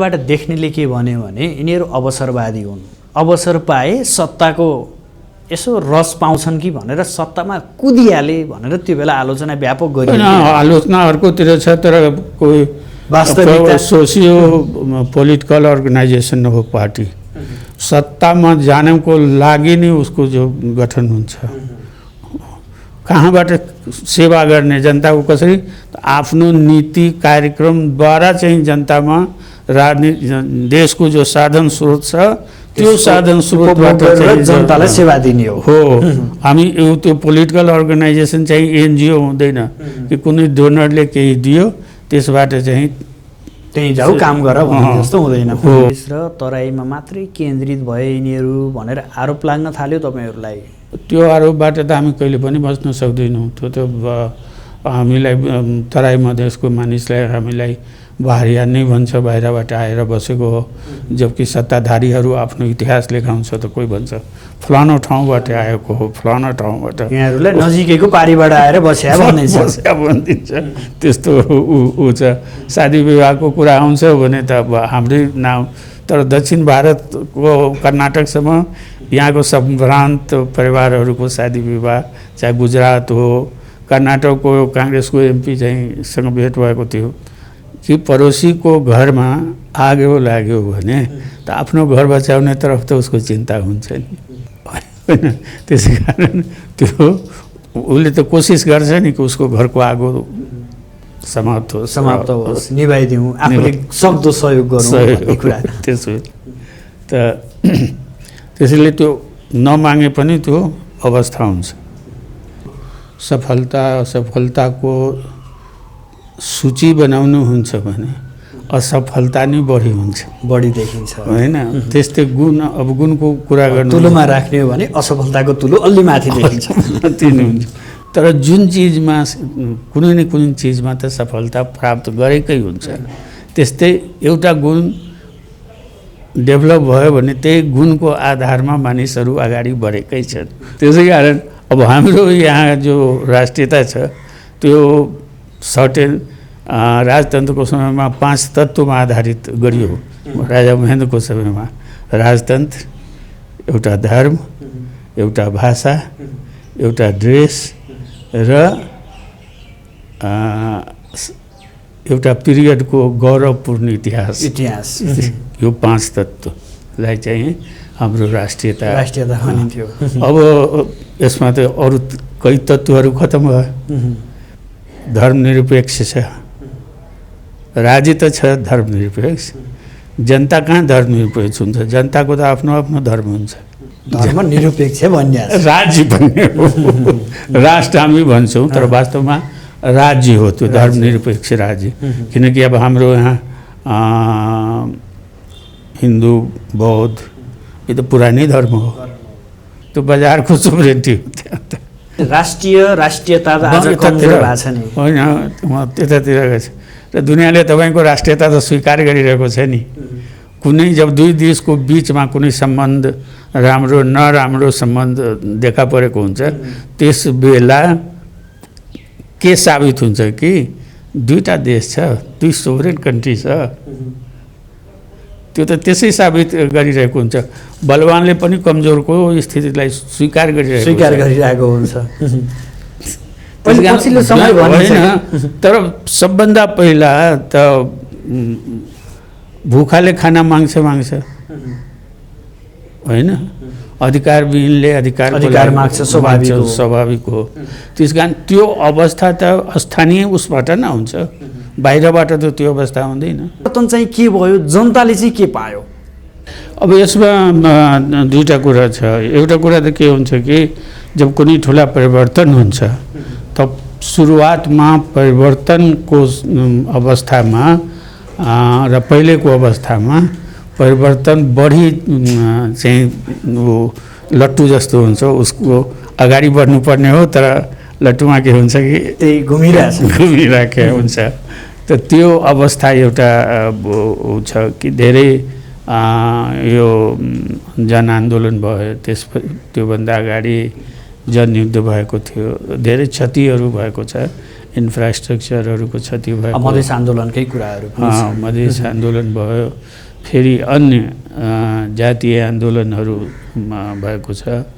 बाट देख्नेले के भन्यो भने यिनीहरू अवसरवादी हुन्, अवसर पाए सत्ताको यसो रस पाउँछन् कि भनेर सत्तामा कुदिहाले भनेर त्यो बेला आलोचना व्यापक गरियो। आलोचना अर्कोतिर छ, तर कोही वास्तविकता सोसियो पोलिटिकल अर्गनाइजेसन हो पार्टी। सत्तामा जानको लागि नै उसको जो गठन हुन्छ, कहाँबाट सेवा गर्ने, जनताको कसरी आफ्नो नीति कार्यक्रमद्वारा चाहिँ जनतामा राजनीति देशको जो साधन स्रोत छ त्यो साधन स्रोतबाट जनतालाई सेवा दिने हो। हामी त्यो पोलिटिकल अर्गनाइजेसन चाहिँ एनजिओ हुँदैन कि कुनै डोनरले केही दियो त्यसबाट चाहिँ त्यही जाऊ काम गर भन्ने जस्तो हुँदैन। र तराईमा मात्रै केन्द्रित भए यिनीहरू भनेर आरोप लाग्न थाल्यो तपाईहरूलाई। त्यो आरोपबाट त हामी कहिले पनि बच्न सक्दैनौँ। त्यो त हामीलाई तराई मधेसको मानिसलाई हामीलाई बाहिरिया नै भन्छ, बाहिरबाट आएर बसेको हो। जबकि सत्ताधारीहरू आफ्नो इतिहास लेखाउँछ त कोही भन्छ फलानो ठाउँबाट आएको हो, फलानो ठाउँबाट। यहाँहरूलाई नजिकैको पारीबाट आएर बस्या भनिदिन्छ। त्यस्तो ऊ छ। शादी विवाहको कुरा आउँछ भने त अब हाम्रै नाम, तर दक्षिण भारतको कर्नाटकसम्म यहाँको सम्भ्रान्त परिवारहरूको शादी विवाह, चाहे गुजरात हो, कर्नाटकको काङ्ग्रेसको एमपी चाहिँ सँग भेट भएको थियो कि पडोसीको घरमा आगो लाग्यो भने त आफ्नो घर बचाउने तरफ त उसको चिन्ता हुन्छ नि, होइन? त्यसै कारण त्यो उसले त कोसिस गर्छ नि कि उसको घरको आगो समाप्त होस्, निभाइदिउँ, आफूले सक्दो सहयोग गरौँ। त्यसो त त्यसैले त्यो नमागे पनि त्यो अवस्था हुन्छ। सफलता असफलताको सूची बनाउनुहुन्छ भने असफलता नै बढी हुन्छ, बढी देखिन्छ, होइन? त्यस्तै गुण, अब गुणको कुरा गर्नु तुलोमा राख्ने हो भने असफलताको तुलो अलि माथि देखिन्छ। तिनी हुन्छ। तर जुन चिजमा कुनै न कुनै चिजमा त सफलता प्राप्त गरेकै हुन्छ। त्यस्तै एउटा गुण डेभलप भयो भने त्यही गुणको आधारमा मानिसहरू अगाडि बढेकै छन्। त्यसै कारण अब हाम्रो यहाँ जो राष्ट्रियता छ त्यो सर्टेन राजतन्त्रको समयमा 5 तत्त्वमा आधारित गरियो। राजा महेन्द्रको समयमा राजतन्त्र, एउटा धर्म, एउटा भाषा, एउटा ड्रेस र एउटा पिरियडको गौरवपूर्ण इतिहास। यो 5 तत्त्वलाई चाहिँ हाम्रो राष्ट्रियता भनिन्थ्यो। अब यसमा त अरू कई तत्त्वहरू खतम भयो। धर्मनिरपेक्ष छ, राज्य त छ धर्मनिरपेक्ष, जनता कहाँ धर्मनिरपेक्ष हुन्छ? जनताको त आफ्नो आफ्नो धर्म हुन्छ। धर्मनिरपेक्ष भन्ने राज्य भन्ने हो, राष्ट्र हामी भन्छौँ तर वास्तवमा राज्य हो त्यो धर्मनिरपेक्ष राज्य। किनकि अब हाम्रो यहाँ हिन्दू बौद्ध यो त पुरानै धर्म हो, त्यो बजारको सोभरेन्टी हो। राष्ट्रियता आज कमजोर भएको छ नि, होइन? त्यतातिर गएछ र दुनियाँले तपाईँको राष्ट्रियता त स्वीकार गरिरहेको छ नि। कुनै जब दुई देशको बिचमा कुनै सम्बन्ध राम्रो नराम्रो सम्बन्ध देखा परेको हुन्छ त्यस बेला के साबित हुन्छ कि दुईटा देश छ, दुई सोभरेन कन्ट्री छ। त्यो त त्यसै साबित गरिरहेको हुन्छ। बलवानले पनि कमजोरको स्थितिलाई स्वीकार गरिरहेको हुन्छ। तर सबभन्दा पहिला त भुखाले खाना माग्छ, होइन? अधिकारविहीनले अधिकार माग्छ, स्वाभाविक हो। त्यस कारण त्यो अवस्था त स्थानीय उसबाट न हुन्छ, बाहिरबाट त त्यो अवस्था हुँदैन। परिवर्तन चाहिँ के भयो, जनताले चाहिँ के पायो? अब यसमा दुईवटा कुरा छ। एउटा कुरा त के हुन्छ कि जब कुनै ठुला परिवर्तन हुन्छ तब सुरुवातमा परिवर्तनको अवस्थामा र पहिलेको अवस्थामा परिवर्तन बढी चाहिँ वो लट्टु जस्तो हुन्छ, उसको अगाडि बढ्नुपर्ने हो, तर लट्टुमा के हुन्छ कि त्यही घुमिराखेको हुन्छ। त त्यो अवस्था एउटा छ कि धेरै यो जनआन्दोलन भयो, त्योभन्दा अगाडि जनयुद्ध भएको थियो, धेरै क्षतिहरू भएको छ। इन्फ्रास्ट्रक्चरहरूको क्षति भयो, मधेस आन्दोलनकै कुराहरू पनि छन्। मधेस आन्दोलन भयो, फेरि अन्य जातीय आन्दोलनहरू भएको छ।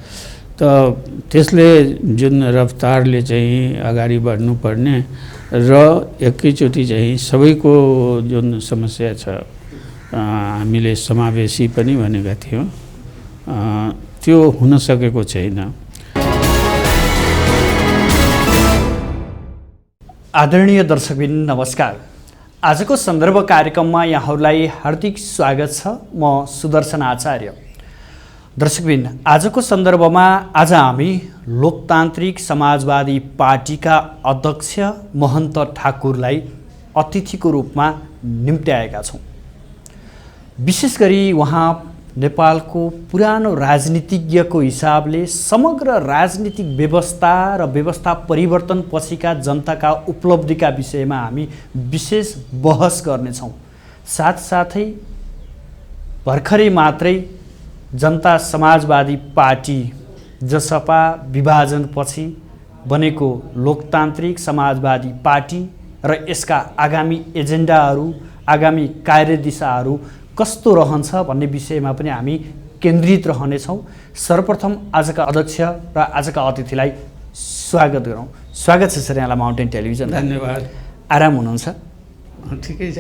त त्यसले जुन रफ्तारले चाहिँ अगाडि बढ्नुपर्ने र एकैचोटि चाहिँ सबैको जुन समस्या छ हामीले समावेशी पनि भनेका थियौँ, त्यो हुन सकेको छैन। आदरणीय दर्शकबिन नमस्कार। आजको सन्दर्भ कार्यक्रममा यहाँहरूलाई हार्दिक स्वागत छ। म सुदर्शन आचार्य। दर्शकबिन, आजको सन्दर्भमा आज हामी लोकतान्त्रिक समाजवादी पार्टीका अध्यक्ष महन्त ठाकुरलाई अतिथिको रूपमा निम्त्याएका छौँ। विशेष गरी उहाँ नेपालको पुरानो राजनीतिज्ञको हिसाबले समग्र राजनीतिक व्यवस्था र व्यवस्था परिवर्तन पछिका जनताका उपलब्धिका विषयमा हामी विशेष बहस गर्नेछौँ। साथसाथै भर्खरै मात्रै जनता समाजवादी पार्टी जसपा विभाजनपछि बनेको लोकतान्त्रिक समाजवादी पार्टी र यसका आगामी एजेन्डाहरू, आगामी कार्यदिशाहरू कस्तो रहन्छ भन्ने विषयमा पनि हामी केन्द्रित रहनेछौँ। सर्वप्रथम आजका अध्यक्ष र आजका अतिथिलाई स्वागत गरौँ। स्वागत छ सर यहाँलाई माउन्टेन टेलिभिजन। धन्यवाद। आराम हुनुहुन्छ? ठिकै छ।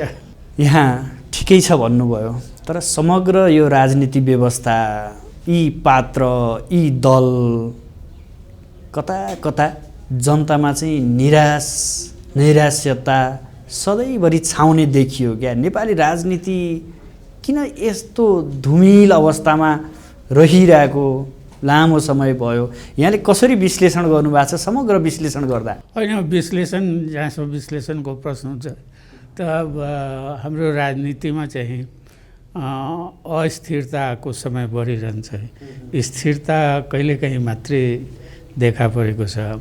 यहाँ ठिकै छ भन्नुभयो, तर समग्र यो राजनीति व्यवस्था, यी पात्र, यी दल कता कता जनतामा चाहिँ नैराश्यता सधैँभरि छाउने देखियो क्या। नेपाली राजनीति किन यस्तो धुमिल अवस्थामा रहिरहेको लामो समय भयो? यहाँले कसरी विश्लेषण गर्नुभएको छ समग्र विश्लेषण गर्दा? होइन, विश्लेषण जहाँसम्म विश्लेषणको प्रश्न हुन्छ त अब हाम्रो राजनीतिमा चाहिँ अस्थिरताको समय बढिरहन्छ। स्थिरता कहिलेकाहीँ मात्रै देखा परेको छ।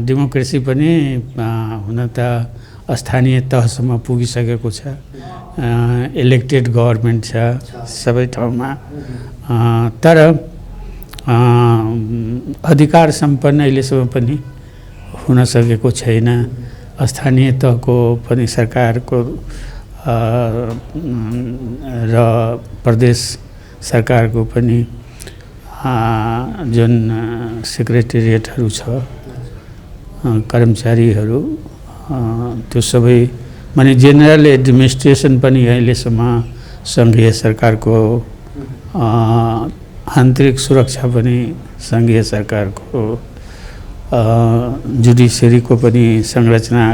डेमोक्रेसी पनि हुन त स्थानीय तहसम्म पुगिसकेको छ। इलेक्टेड गभर्मेन्ट छ सबै ठाउँमा, तर अधिकार सम्पन्न अहिलेसम्म पनि हुन सकेको छैन। स्थानीय तहको पनि सरकारको र प्रदेश सरकारको पनि जुन सेक्रेटेरिएटहरू छ, कर्मचारीहरू, त्यो सबै माने जेनरल एडमिनिस्ट्रेसन पनि अहिलेसम्म सङ्घीय सरकारको, आन्तरिक सुरक्षा पनि सङ्घीय सरकारको, जुडिसियरीको पनि संरचना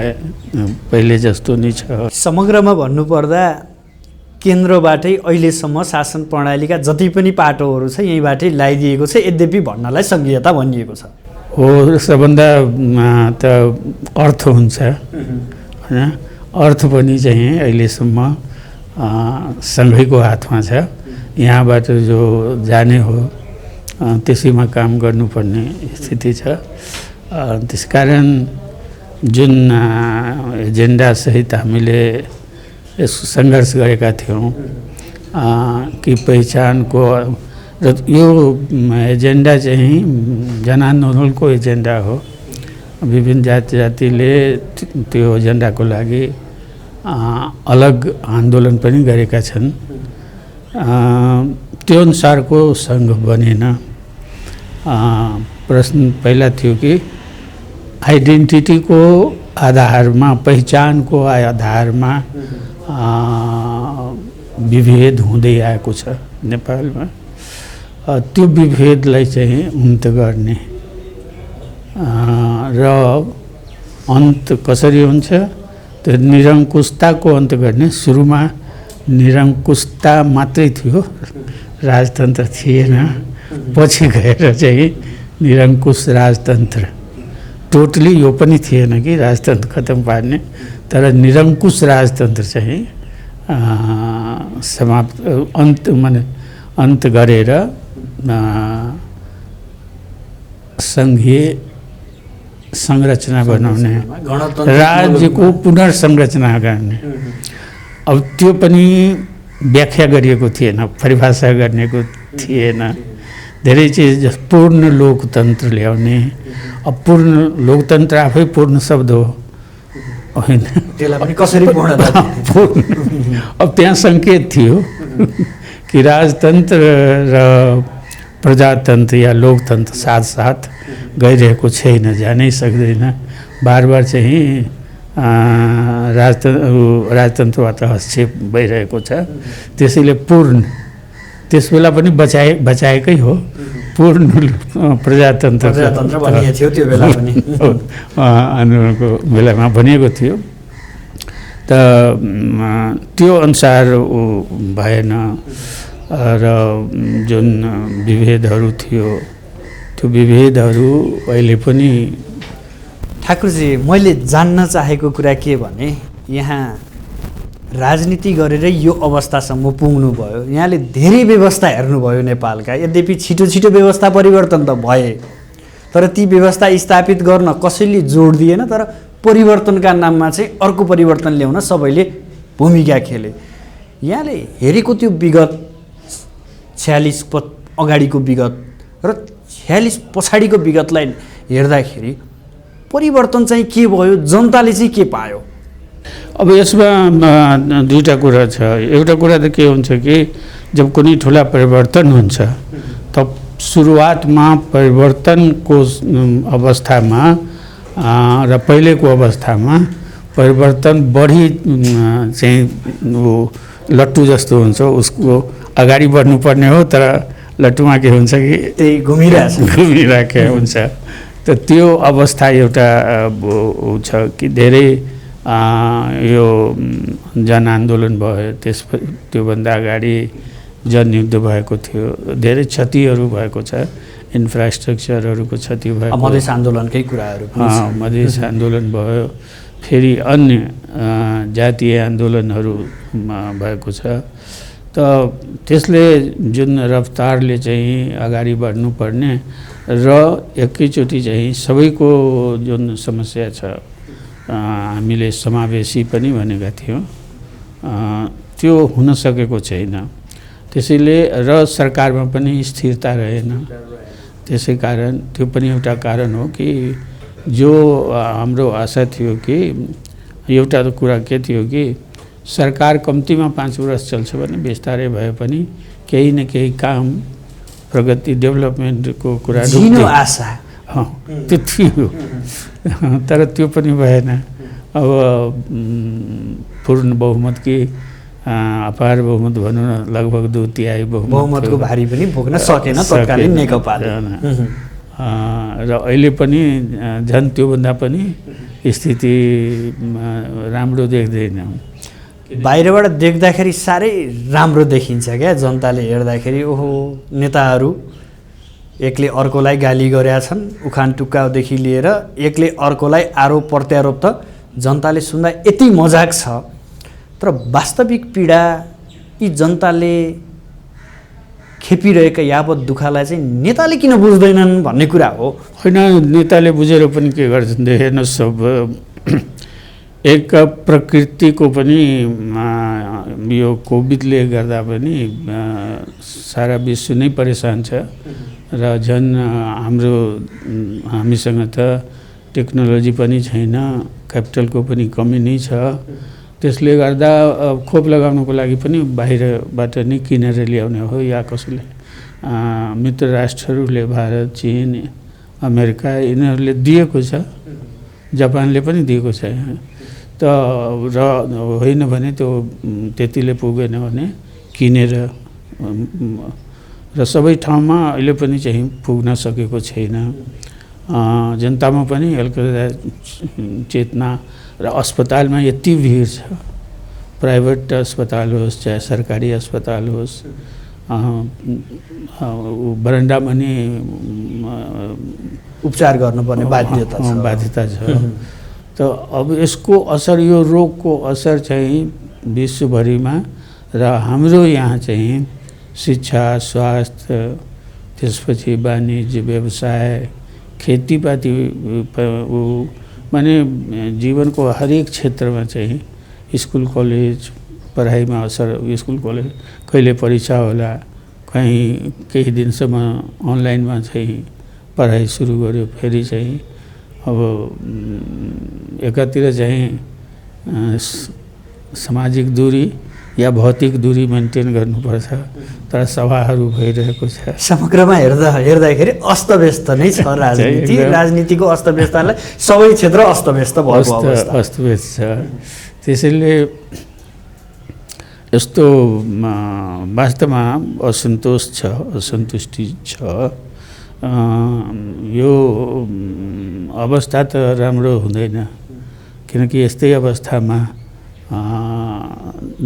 पहिले जस्तो नै छ। समग्रमा भन्नुपर्दा केन्द्रबाटै अहिलेसम्म शासन प्रणालीका जति पनि पाटोहरू छ यहीँबाटै लगाइदिएको छ। यद्यपि भन्नलाई सङ्घीयता भनिएको छ। हो, सबभन्दा त अर्थ हुन्छ होइन। अर्थ पनि चाहिँ अहिलेसम्म सङ्घैको हातमा छ। यहाँबाट जो जाने हो त्यसैमा काम गर्नुपर्ने स्थिति छ। त्यसकारण जुन एजेन्डासहित हामीले यसको सङ्घर्ष गरेका थियौँ कि पहिचानको, र यो एजेन्डा चाहिँ जनआन्दोलनको एजेन्डा हो। विभिन्न जातिले त्यो एजेन्डाको लागि अलग आन्दोलन पनि गरेका छन्। त्यो अनुसारको सङ्घ बनेन। प्रश्न पहिला थियो कि आइडेन्टिटीको आधारमा, पहिचानको आधारमा विभेद हुँदै आएको छ नेपालमा। त्यो विभेदलाई चाहिँ अन्त गर्ने र अन्त कसरी हुन्छ त्यो निरङ्कुशताको अन्त गर्ने। सुरुमा निरङ्कुशता मात्रै थियो, राजतन्त्र थिएन। पछि गएर चाहिँ निरङ्कुश राजतन्त्र, टोटली यो पनि थिएन कि राजतन्त्र खतम पार्ने, तर निरङ्कुश राजतन्त्र चाहिँ समाप्त अन्त गरेर सङ्घीय संरचना बनाउने, राज्यको पुनर्संरचना गर्ने। अब त्यो पनि व्याख्या गरिएको थिएन, परिभाषा गरिएको थिएन। धेरै चिज पूर्ण लोकतन्त्र ल्याउने। अब पूर्ण लोकतन्त्र आफै पूर्ण शब्द हो होइन, त्यसलाई पनि कसरी पूर्णता पूर्ण अब त्यहाँ सङ्केत थियो कि राजतन्त्र र प्रजातन्त्र या लोकतन्त्र साथसाथ गइरहेको छैन, जानै सक्दैन। बार चाहिँ राजतन्त्रबाट हस्तक्षेप भइरहेको छ। त्यसैले पूर्ण त्यसबेला पनि बचाएकै हो, पूर्ण प्रजातन्त्र भनिएको थियो त्यो बेला पनि आन्दोलनको बेलामा भनिएको थियो। त त्यो अनुसार भएन र जुन विभेदहरू थियो त्यो विभेदहरू अहिले पनि। ठाकुरजी, मैले जान्न चाहेको कुरा के भने यहाँ राजनीति गरेर यो अवस्थासम्म पुग्नुभयो, यहाँले धेरै व्यवस्था हेर्नुभयो नेपालका। यद्यपि छिटो छिटो व्यवस्था परिवर्तन त भए, तर ती व्यवस्था स्थापित गर्न कसैले जोड दिएन, तर परिवर्तनका नाममा चाहिँ अर्को परिवर्तन ल्याउन सबैले भूमिका खेले। यहाँले हेरेको त्यो विगत 46 अगाडिको विगत र 46 पछाडिको विगतलाई हेर्दाखेरि परिवर्तन चाहिँ के भयो, जनताले चाहिँ के पायो? अब यसमा दुईटा कुरा छ। एउटा कुरा त के हुन्छ कि जब कुनै ठुला परिवर्तन हुन्छ तब सुरुवातमा परिवर्तनको अवस्थामा र पहिलेको अवस्थामा परिवर्तन बढी चाहिँ वो लट्टु जस्तो हुन्छ, उसको अगाडि बढ्नुपर्ने हो, तर लट्टुमा के हुन्छ कि त्यही घुमिरहेको हुन्छ। त त्यो अवस्था एउटा छ कि धेरै यो जनआन्दोलन भयो, त्योभन्दा अगाडि जनयुद्ध भएको थियो, धेरै क्षतिहरू भएको छ, इन्फ्रास्ट्रक्चरहरूको क्षति भएको, मधेस आन्दोलनकै कुराहरू मधेस आन्दोलन भयो, फेरि अन्य जातीय आन्दोलनहरू भएको छ। त त्यसले जुन रफ्तारले चाहिँ अगाडि बढ्नुपर्ने र एकैचोटि चाहिँ सबैको जुन समस्या छ हामीले समावेशी पनि भनेका थियौँ, त्यो हुन सकेको छैन। त्यसैले र सरकारमा पनि स्थिरता रहेन। त्यसै कारण त्यो पनि एउटा कारण हो कि जो हाम्रो आशा थियो कि एउटा कुरा के थियो कि सरकार कम्तीमा 5 वर्ष चल्छ भने बिस्तारै भए पनि केही न केही काम प्रगति डेभलपमेन्टको कुरा आशा त्यो थियो, तर त्यो पनि भएन। अब पूर्ण बहुमत कि अपार बहुमत भनौँ न, लगभग 2/3 बहुमतको भारी पनि बोक्न सकेन तत्कालीन नेकपाले। र अहिले पनि झन् त्योभन्दा पनि स्थिति राम्रो देख्दैन। बाहिरबाट देख्दाखेरि साह्रै राम्रो देखिन्छ क्या, जनताले हेर्दाखेरि ओहो नेताहरू एकले अर्कोलाई गाली गरेका छन्, उखान टुक्कादेखि लिएर एकले अर्कोलाई आरोप प्रत्यारोप त जनताले सुन्दा यति मजाक छ, तर वास्तविक पीडा यी जनताले खेपिरहेका यावत दुःखलाई चाहिँ नेताले किन बुझ्दैनन् भन्ने कुरा हो। होइन, नेताले बुझेर पनि के गर्छन् हेर्नुहोस्, सब एक प्रकृतिको पनि यो कोभिडले गर्दा पनि सारा विश्व नै परेशान छ र झन् हामीसँग त टेक्नोलोजी पनि छैन, क्यापिटलको पनि कमी नै छ। त्यसले गर्दा खोप लगाउनको लागि पनि बाहिरबाट नै किनेर ल्याउने हो या कसैले, मित्र राष्ट्रहरूले भारत, चीन, अमेरिका यिनीहरूले दिएको छ, जापानले पनि दिएको छ। त र होइन भने त्यो त्यतिले पुगेन भने किनेर र सबै ठाउँमा अहिले पनि चाहिँ पुग्न सकेको छैन। जनतामा पनि हल्का चेतना र अस्पतालमा यति भिड छ, प्राइभेट अस्पताल होस् चाहे सरकारी अस्पताल होस्, बरन्डामा नि उपचार गर्नुपर्ने बाध्यता छ। त अब यसको असर, यो रोगको असर चाहिँ विश्वभरिमा र हाम्रो यहाँ चाहिँ शिक्षा, स्वास्थ्य, त्यसपछि वाणिज्य, व्यवसाय, खेतीपाती, माने जीवनको हरेक क्षेत्रमा चाहिँ स्कुल कलेज पढाइमा असर। स्कुल कलेज कहिले परीक्षा होला, कहीँ केही दिनसम्म अनलाइनमा चाहिँ पढाइ सुरु गर्यो। फेरि चाहिँ अब एकातिर चाहिँ सामाजिक दूरी या भौतिक दूरी मेन्टेन गर्नुपर्छ, तर सभाहरू भइरहेको छ। समग्रमा हेर्दाखेरि अस्तव्यस्त नै छ राजनीति। राजनीतिको अस्तव्यस्ततालाई सबै क्षेत्र अस्तव्यस्त भएको अवस्था, अस्तव्यस्त छ। त्यसैले यस्तो वास्तवमा असन्तोष छ, असन्तुष्टि छ। यो अवस्था त राम्रो हुँदैन, किनकि यस्तै अवस्थामा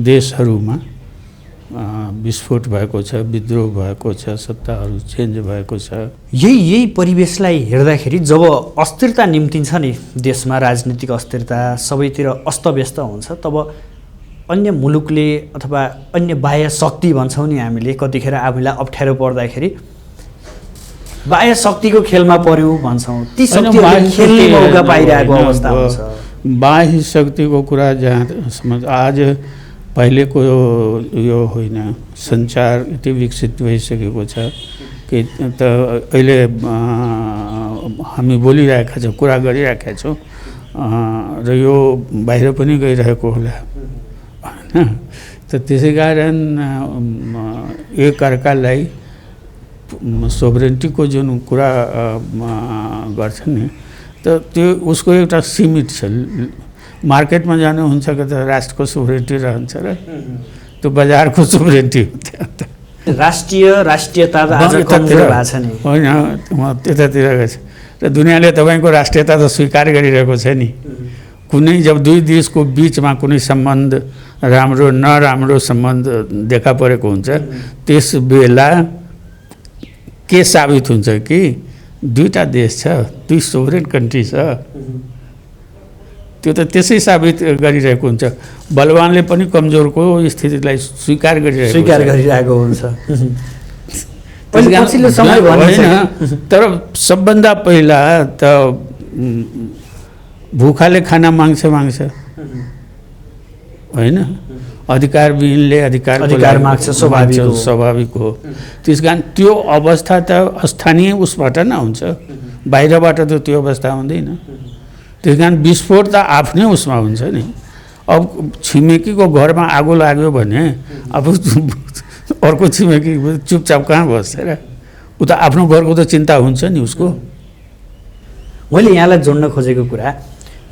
देशहरूमा विस्फोट भएको छ, विद्रोह भएको छ, सत्ताहरू चेन्ज भएको छ। यही परिवेशलाई हेर्दाखेरि जब अस्थिरता निम्तिन्छ नि देशमा, राजनीतिक अस्थिरता सबैतिर अस्तव्यस्त हुन्छ, तब अन्य मुलुकले अथवा अन्य बाह्य शक्ति भन्छौँ नि हामीले, कतिखेर आफूलाई अप्ठ्यारो पर्दाखेरि बाह्य शक्तिको खेलमा पर्यौँ भन्छौँ। ती शक्तिहरूले खेल्ने मौका पाइरहेको अवस्था हुन्छ। बाह्य शक्तिको कुरा जहाँसम्म आज पहिलेको यो होइन, सञ्चार यति विकसित भइसकेको छ कि त अहिले हामी बोलिरहेका छौँ, कुरा गरिरहेका छौँ र यो बाहिर पनि गइरहेको होला होइन। त त्यसै कारण एकअर्कालाई सोभरेन्टीको जुन कुरा गर्छ नि, त त्यो उसको एउटा सीमित छ। मार्केटमा जानुहुन्छ कि त राष्ट्रको सोभरेन्टी रहन्छ र त्यो बजारको सोभरेन्टी हुन्छ। राष्ट्रियता त आज कमजोर भएको छ नि होइन, त्यतातिर गएछ र दुनियाँले तपाईँको राष्ट्रियता त स्वीकार गरिरहेको छ नि। कुनै जब दुई देशको बिचमा कुनै सम्बन्ध राम्रो नराम्रो सम्बन्ध देखा परेको हुन्छ, त्यस बेला के साबित हुन्छ कि दुईटा देश छ, दुई सोभरेन कन्ट्री छ। त्यो त त्यसै साबित गरिरहेको हुन्छ। बलवानले पनि कमजोरको स्थितिलाई स्वीकार गरिरहेको हुन्छ। तर सबभन्दा पहिला त भुखाले खाना माग्छ होइन, अधिकारविहीनले अधिकार माग्छ, स्वाभाविक हो। त्यस कारण त्यो अवस्था त स्थानीय उसबाट न हुन्छ, बाहिरबाट त त्यो अवस्था हुँदैन। त्यस कारण विस्फोट त आफ्नै उसमा हुन्छ नि। अब छिमेकीको घरमा आगो लाग्यो भने अब अर्को छिमेकी चुपचाप कहाँ बस्छ र? ऊ त आफ्नो घरको त चिन्ता हुन्छ नि उसको। मैले यहाँलाई जोड्न खोजेको कुरा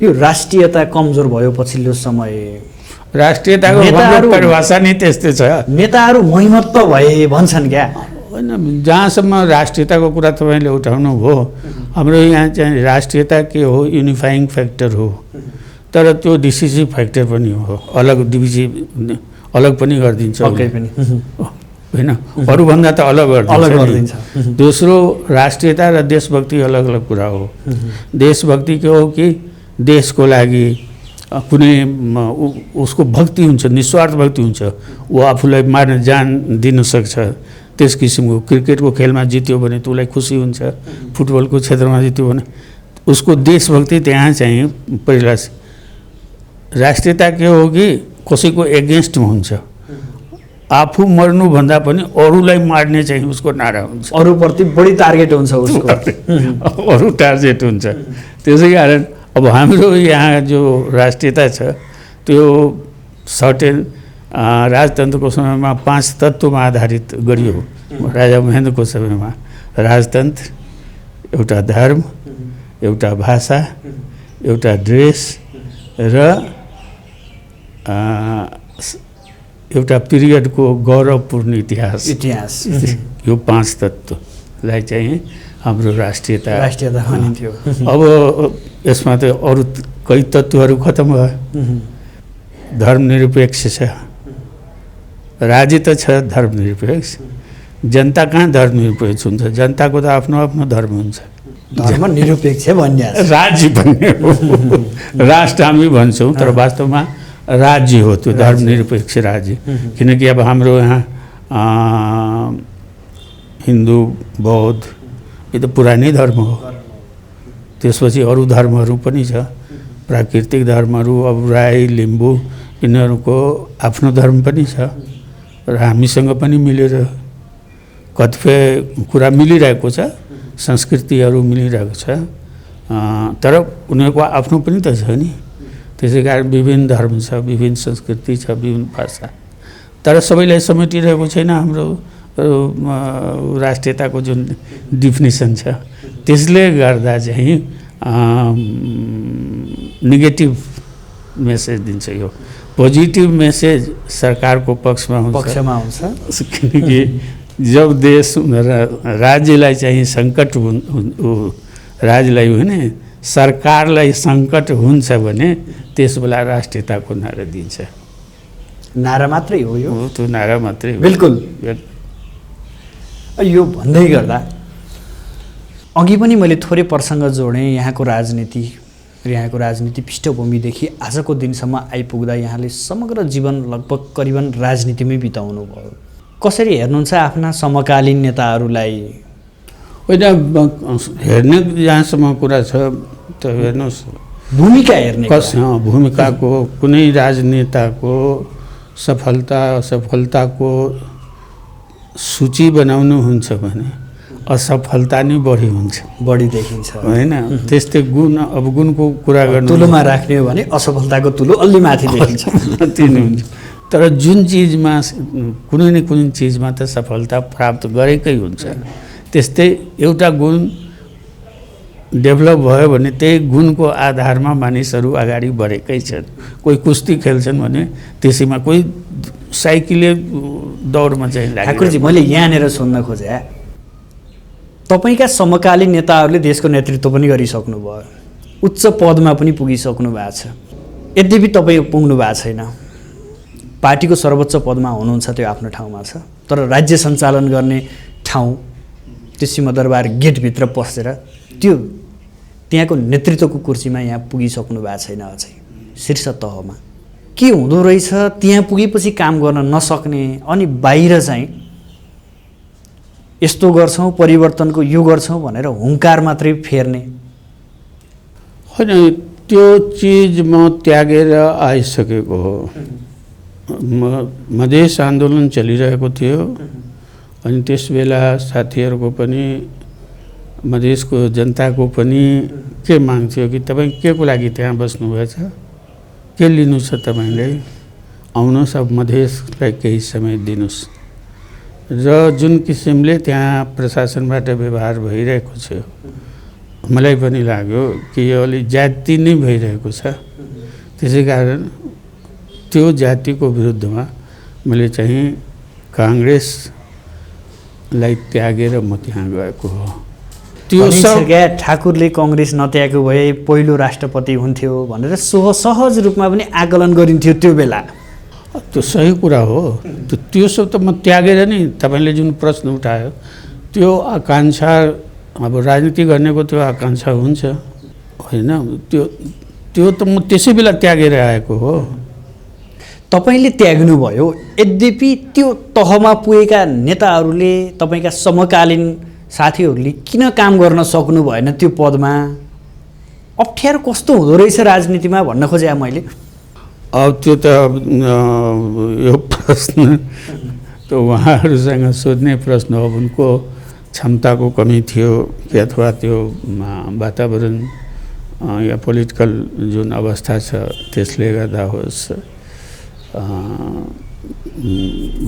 यो राष्ट्रियता कमजोर भयो पछिल्लो समय। राष्ट्रियताको परिभाषा नै त्यस्तै छ। नेताहरू महिमत्व भए भन्छन् क्या होइन। जहाँसम्म राष्ट्रियताको कुरा तपाईँले उठाउनु भयो, हाम्रो यहाँ चाहिँ राष्ट्रियता के हो, युनिफाइङ फ्याक्टर हो, तर त्यो डिसिसिभ फ्याक्टर पनि हो। अलग पनि गरिदिन्छ होइन, अरूभन्दा त अलग गरिदिन्छ। दोस्रो, राष्ट्रियता र देशभक्ति अलग अलग कुरा हो। देशभक्ति के हो कि देशको लागि कुनै उसको भक्ति हुन्छ, निस्वार्थ भक्ति हुन्छ। ऊ आफूलाई मार्न जान दिन सक्छ। त्यस किसिमको क्रिकेटको खेलमा जित्यो भने त उसलाई खुसी हुन्छ, फुटबलको क्षेत्रमा जित्यो भने उसको देशभक्ति त्यहाँ चाहिँ पहिला। राष्ट्रियता के हो कि कसैको एगेन्स्टमा हुन्छ, आफू मर्नुभन्दा पनि अरूलाई मार्ने चाहिँ उसको नारा हुन्छ, अरूप्रति बढी टार्गेट हुन्छ उसको, अरू टार्गेट हुन्छ। त्यसै कारण अब हाम्रो यहाँ जो राष्ट्रियता छ त्यो सर्टेन राजतन्त्रको समयमा 5 तत्त्वमा आधारित गरियो। राजा महेन्द्रको समयमा राजतन्त्र, एउटा धर्म, एउटा भाषा, एउटा ड्रेस र एउटा पिरियडको गौरवपूर्ण इतिहास। यो 5 तत्त्वलाई चाहिँ हाम्रो राष्ट्रियता भनिन्थ्यो। अब यसमा त अरू कई तत्त्वहरू खतम भयो। धर्मनिरपेक्ष छ, राज्य त छ धर्मनिरपेक्ष, जनता कहाँ धर्मनिरपेक्ष हुन्छ? जनताको त आफ्नो आफ्नो धर्म हुन्छ। धर्मनिरपेक्ष भन्ने राज्य भन्ने हो, राष्ट्र हामी भन्छौँ, तर वास्तवमा राज्य हो त्यो धर्मनिरपेक्ष राज्य। किनकि अब हाम्रो यहाँ हिन्दू, बौद्ध यो त पुरानै धर्म हो। त्यसपछि अरू धर्महरू पनि छ, प्राकृतिक धर्महरू। अब राई, लिम्बू यिनीहरूको आफ्नो धर्म पनि छ र हामीसँग पनि मिलेर कतिपय कुरा मिलिरहेको छ, संस्कृतिहरू मिलिरहेको छ, तर उनीहरूको आफ्नो पनि त छ नि। त्यसै कारण विभिन्न धर्म छ, विभिन्न संस्कृति छ, विभिन्न भाषा, तर सबैलाई समेटिरहेको छैन हाम्रो राष्ट्रियताको जुन डिफिनेसन छ। त्यसले गर्दा चाहिँ नेगेटिभ मेसेज दिन्छ। यो पोजिटिभ मेसेज सरकारको पक्षमा हुन्छ किनकि जब देश राज्यलाई चाहिँ सङ्कट राज्यलाई भने सरकारलाई सङ्कट हुन्छ भने त्यसबेला राष्ट्रियताको नारा दिन्छ। नारा मात्रै हो यो, त्यो नारा मात्रै हो। बिल्कुल। यो भन्दै गर्दा अघि पनि मैले थोरै प्रसङ्ग जोडेँ यहाँको राजनीति र यहाँको राजनीति पृष्ठभूमिदेखि आजको दिनसम्म आइपुग्दा यहाँले समग्र जीवन लगभग करिबन राजनीतिमै बिताउनु भयो। कसरी हेर्नुहुन्छ आफ्ना समकालीन नेताहरूलाई? होइन, हेर्ने जहाँसम्म कुरा छ त हेर्नुहोस्, भूमिका हेर्ने भूमिकाको कुनै राजनेताको सफलता असफलताको सूची बनाउनुहुन्छ भने असफलता नै बढी देखिन्छ होइन। त्यस्तै गुण, अब गुणको कुरा गर्नु तुलोमा राख्ने हो भने असफलताको तुलो अलि माथि देखिन्छ। त्यो नै हुन्छ। तर जुन चिजमा कुनै न कुनै चिजमा त सफलता प्राप्त गरेकै हुन्छ। त्यस्तै एउटा गुण डेभलप भयो भने त्यही गुणको आधारमा मानिसहरू अगाडि बढेकै छन्। कोही कुस्ती खेल्छन् भने त्यसैमा, कोही साइकलले दौडमा चाहिँ लाग्छ। ठाकुरजी, मैले यहाँनिर सुन्न खोजेँ, तपाईँका समकालीन नेताहरूले देशको नेतृत्व पनि गरिसक्नु भयो, उच्च पदमा पनि पुगिसक्नु भएको छ। यद्यपि तपाईँ पुग्नु भएको छैन, पार्टीको सर्वोच्च पदमा हुनुहुन्छ, त्यो आफ्नो ठाउँमा छ, तर राज्य सञ्चालन गर्ने ठाउँ त्यो सिंहदरबार गेटभित्र पसेर त्यो त्यहाँको नेतृत्वको कुर्सीमा यहाँ पुगिसक्नु भएको छैन अझै शीर्ष तहमा। के हुँदो रहेछ त्यहाँ पुगेपछि काम गर्न नसक्ने, अनि बाहिर चाहिँ यस्तो गर्छौँ परिवर्तनको यो गर्छौँ भनेर हुङ्कार मात्रै फेर्ने? होइन, त्यो चिज म त्यागेर आइसकेको हो। मधेस आन्दोलन चलिरहेको थियो अनि त्यस बेला साथीहरूको पनि मधेसको जनताको पनि के माग थियो कि तपाईँ के को लागि त्यहाँ बस्नुभएछ, के लिनु छ तपाईँले, आउनुहोस् अब मधेसलाई केही समय दिनुहोस्। र जुन किसिमले त्यहाँ प्रशासनबाट व्यवहार भइरहेको छ मलाई पनि लाग्यो कि यो अलि जाति नै भइरहेको छ। त्यसै कारण त्यो जातिको विरुद्धमा मैले चाहिँ काङ्ग्रेसलाई त्यागेर म त्यहाँ गएको हो। त्यो ठाकुरले काङ्ग्रेस नत्यागेको भए पहिलो राष्ट्रपति हुन्थ्यो भनेर सहज रूपमा पनि आकलन गरिन्थ्यो त्यो बेला। त्यो सही कुरा हो। त्यो सब त म त्यागेर नै, तपाईँले जुन प्रश्न उठायो त्यो आकाङ्क्षा, अब राजनीति गर्नेको त्यो आकाङ्क्षा हुन्छ होइन, त्यो त म त्यसै बेला त्यागेर आएको हो। तपाईँले त्याग्नुभयो, यद्यपि त्यो तहमा पुगेका नेताहरूले, तपाईँका समकालीन साथीहरूले किन काम गर्न सक्नु भएन त्यो पदमा? अप्ठ्यारो कस्तो हुँदो रहेछ राजनीतिमा भन्न खोजेँ मैले। अब त्यो त यो प्रश्न त उहाँहरूसँग सोध्ने प्रश्न हो। उनको क्षमताको कमी थियो कि अथवा त्यो वातावरण या पोलिटिकल जुन अवस्था छ त्यसले गर्दा होस्।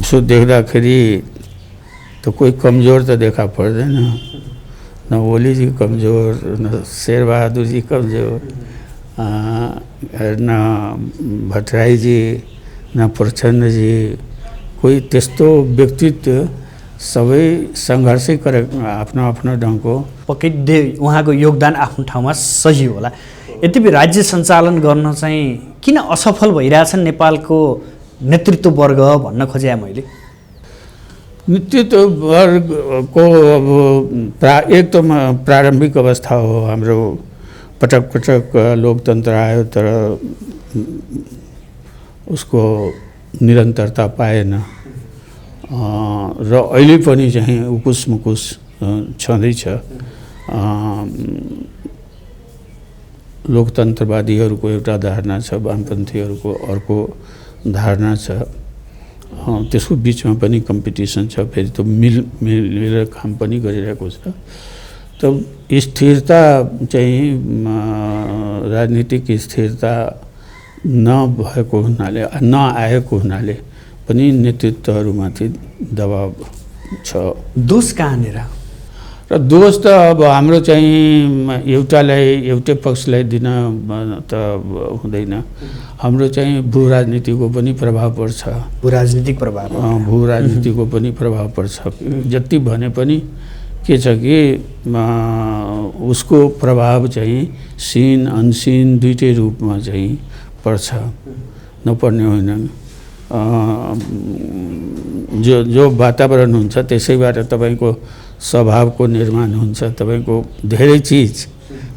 सो देख्दाखेरि त कोही कमजोर त देखा पर्दैन, न ओलीजी कमजोर, न शेरबहादुरजी कमजोर, न भट्टराईजी, न प्रचण्डजी, कोही त्यस्तो व्यक्तित्व सबै सङ्घर्षै गरे आफ्नो आफ्नो ढङ्गको। पक्कै उहाँको योगदान आफ्नो ठाउँमा सही होला। यद्यपि राज्य सञ्चालन गर्न चाहिँ किन असफल भइरहेछन् नेपालको नेतृत्व वर्ग भन्न खोजेँ मैले। नेतृत्व वर्गको अब एक त प्रारम्भिक अवस्था हो हाम्रो। पटक पटक लोकतन्त्र आयो तर उसको निरन्तरता पाएन र अहिले पनि चाहिँ उकुस मुकुस छँदैछ। लोकतन्त्रवादीहरूको एउटा धारणा छ, वामपन्थीहरूको अर्को धारणा छ। त्यसको बिचमा पनि कम्पिटिसन छ, फेरि त्यो मिलेर काम पनि गरिरहेको छ। त स्थिरता चाहिँ राजनीतिक स्थिरता नभएको हुनाले, नआएको हुनाले पनि नेतृत्वहरूमाथि दबाब छ। दोष कहाँनिर? र दोष त अब हाम्रो चाहिँ एउटै पक्षलाई दिन त हुँदैन। हाम्रो चाहिँ भू राजनीतिको पनि प्रभाव पर्छ। भू राजनीतिक प्रभाव, भू राजनीतिको पनि प्रभाव पर्छ। जति भने पनि के छ कि उसको प्रभाव चाहिँ सीन अनसीन दुईटै रूपमा चाहिँ पर्छ, नपर्ने होइन। जो वातावरण हुन्छ त्यसैबाट तपाईँको स्वभावको निर्माण हुन्छ। तपाईँको धेरै चिज,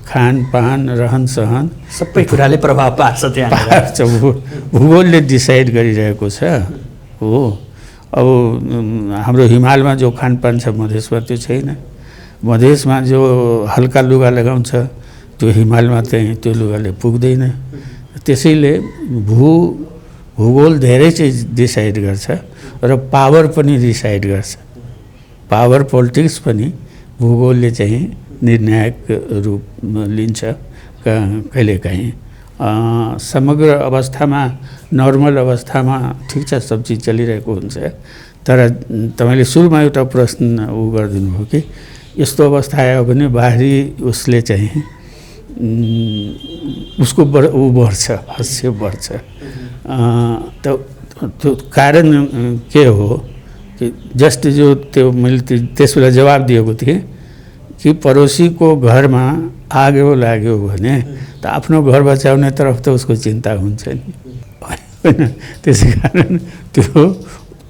खानपान, रहनसहन सबै कुराले प्रभाव पार्छ त्यहाँ पार्छ। भूगोलले डिसाइड गरिरहेको छ हो। अब हाम्रो हिमालमा जो खानपान छ मधेसमा त्यो छैन। मधेसमा जो हल्का लुगा लगाउँछ त्यो हिमालमा चाहिँ त्यो लुगाले पुग्दैन। त्यसैले भूगोल धेरै चिज डिसाइड गर्छ र पावर पनि डिसाइड गर्छ। पावर पोलिटिक्स पनि भूगोलले चाहिँ निर्णायक रूप लिन्छ कहिलेकाहीँ। समग्र अवस्थामा, नर्मल अवस्थामा ठिक छ, सब चिज चलिरहेको हुन्छ। तर तपाईँले सुरुमा एउटा प्रश्न गरिदिनु भयो कि यस्तो अवस्था आयो भने बाहिरी उसले चाहिँ उसको बढ्छ, हास्य बढ्छ। त त्यो कारण के हो कि जस्ट जो त्यो मैले त्यस बेला जवाब दिएको थिएँ कि पडोसीको घरमा आगो लाग्यो भने त आफ्नो घर बचाउने तरफ त उसको चिन्ता हुन्छ नि, होइन? त्यसै कारण त्यो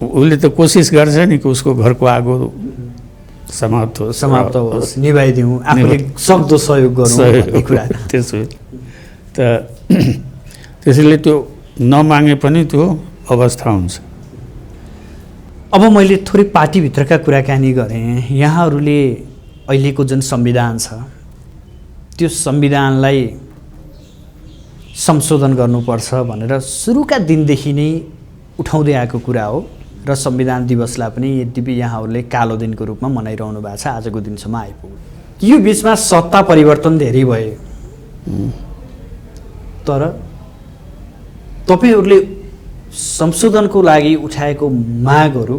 उसले त कोसिस गर्छ नि कि उसको घरको आगो समाप्त होस्, निभाइदिउँ, आफूले सक्दो सहयोग गरौँ भन्ने कुरा। त्यसो त त्यसैले त्यो नमागे पनि त्यो अवस्था हुन्छ। अब मैले थोरै पार्टीभित्रका कुराकानी गरेँ। यहाँहरूले अहिलेको जुन संविधान छ त्यो संविधानलाई संशोधन गर्नुपर्छ भनेर सुरुका दिनदेखि नै उठाउँदै आएको कुरा हो र संविधान दिवसलाई पनि यद्यपि यहाँहरूले कालो दिनको रूपमा मनाइरहनु भएको छ, आजको दिनसम्म आइपुग्यो। यो बिचमा सत्ता परिवर्तन धेरै भए, तर तपाईँहरूले संशोधनको लागि उठाएको मागहरू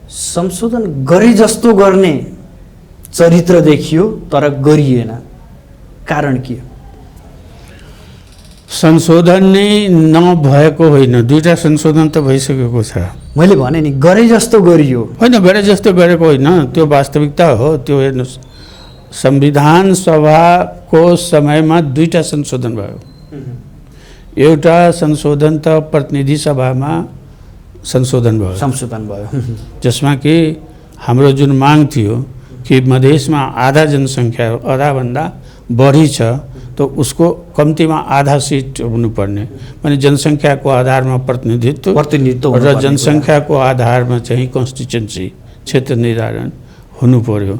संशोधन गरे जस्तो गर्ने चरित्र देखियो तर गरिएन। कारण के? संशोधन नै नभएको होइन, दुईटा संशोधन त भइसकेको छ। मैले भने नि गरे जस्तो गरियो होइन, गरे जस्तो गरेको होइन, त्यो वास्तविकता हो। त्यो हेर्नुहोस्, संविधान सभाको समयमा दुईटा संशोधन भयो। एउटा संशोधन त प्रतिनिधि सभामा संशोधन भयो जसमा कि हाम्रो जुन माग थियो कि मधेसमा आधा जनसङ्ख्या, आधाभन्दा बढी छ तो उसको कम्तीमा आधा सीट हुनुपर्ने, माने जनसङ्ख्याको आधारमा प्रतिनिधित्व र जनसङ्ख्याको आधारमा चाहिँ कन्स्टिट्युन्सी, क्षेत्र निर्धारण हुनु पर्यो।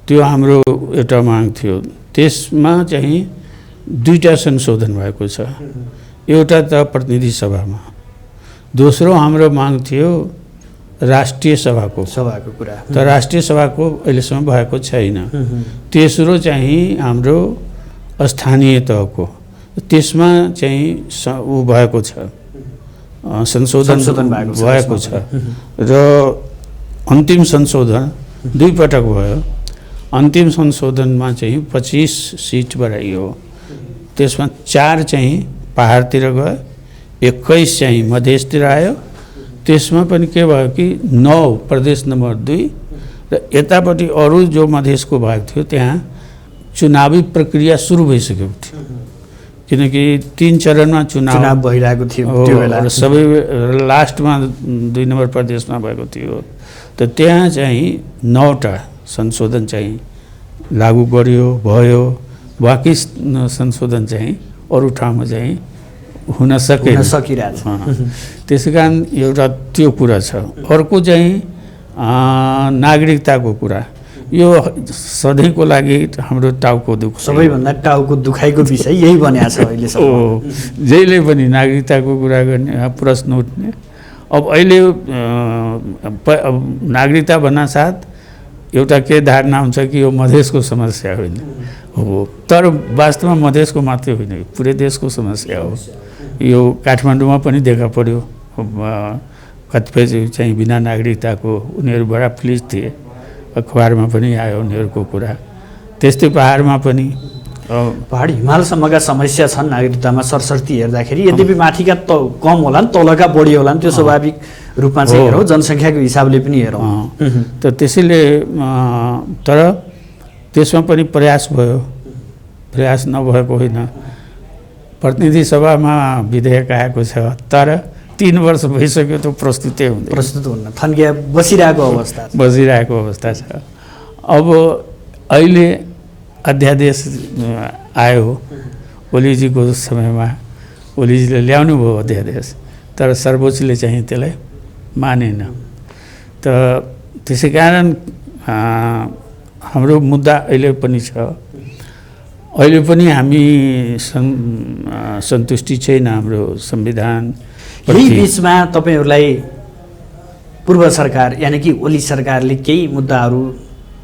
त्यो हाम्रो एउटा माग थियो। त्यसमा चाहिँ दुईटा संशोधन भएको छ। एउटा त प्रतिनिधि सभामा, दोस्रो हाम्रो माग थियो राष्ट्रिय सभाको कुरा। त राष्ट्रिय सभाको अहिलेसम्म भएको छैन। तेस्रो चाहिँ हाम्रो स्थानीय तहको, त्यसमा चाहिँ ऊ भएको छ, संशोधन भएको छ र अन्तिम संशोधन दुई पटक भयो। अन्तिम संशोधनमा चाहिँ 25 सीट बढाइयो। त्यसमा 4 चाहिँ पहाडतिर गयो, 21 चाहिँ मधेसतिर आयो। त्यसमा पनि के भयो कि 9 प्रदेश नम्बर 2 र यतापट्टि अरू जो मधेसको भाग थियो त्यहाँ चुनावी प्रक्रिया सुरु भइसकेको थियो, किनकि 3 चरणमा चुनाव भइरहेको थियो त्यो बेला। सबै लास्टमा 2 नम्बर प्रदेशमा भएको थियो। त त्यहाँ चाहिँ 9टा संशोधन चाहिँ लागू गरियो, भयो। बाँकी संशोधन चाहिँ अरू ठाउँमा चाहिँ हुन सकिरहेछ। त्यसै कारण एउटा त्यो कुरा छ। अर्को चाहिँ नागरिकताको कुरा। यो सधैँको लागि हाम्रो टाउको दुख, सबैभन्दा टाउको दुखाइको विषय यही बनिएको छ अहिलेसम्म। जहिले पनि नागरिकताको कुरा गर्ने प्रश्न उठ्ने। अब अहिले नागरिकता बन्न साथ एउटा के धारणा हुन्छ कि यो मधेसको समस्या होइन हो, तर वास्तवमा मधेसको मात्रै होइन, पुरै देशको समस्या हो। यो काठमाडौँमा पनि देखा पर्यो, कतिपय चाहिँ बिना नागरिकताको उनीहरू बडा प्लिज थिए, अखबारमा पनि आयो उनीहरूको कुरा। त्यस्तै पहाडमा पनि पहाड हिमालसम्मका समस्या छन् नागरिकतामा सरसर्ती हेर्दाखेरि, यद्यपि माथिका कम होला नि, तलका बढी होला नि, त्यो स्वाभाविक रूपमा चाहिँ हेरौँ, जनसङ्ख्याको हिसाबले पनि हेरौँ। त त्यसैले तर त्यसमा पनि प्रयास भयो, प्रयास नभएको होइन। प्रतिनिधि सभामा विधेयक आएको छ, तर 3 वर्ष भइसक्यो त प्रस्तुत हुन्न, थन्किया बसिरहेको अवस्था छ। अब अहिले अध्यादेश आयो ओलीजीको समयमा, ओलीजीले ल्याउनु भयो अध्यादेश, तर सर्वोच्चले चाहिँ त्यसलाई मानेन। त त्यसै कारण हाम्रो मुद्दा अहिले पनि छ, अहिले पनि हामी सन्तुष्टि छैन हाम्रो संविधान। यही बिचमा तपाईहरूलाई पूर्व सरकार यानि कि ओली सरकारले केही मुद्दाहरू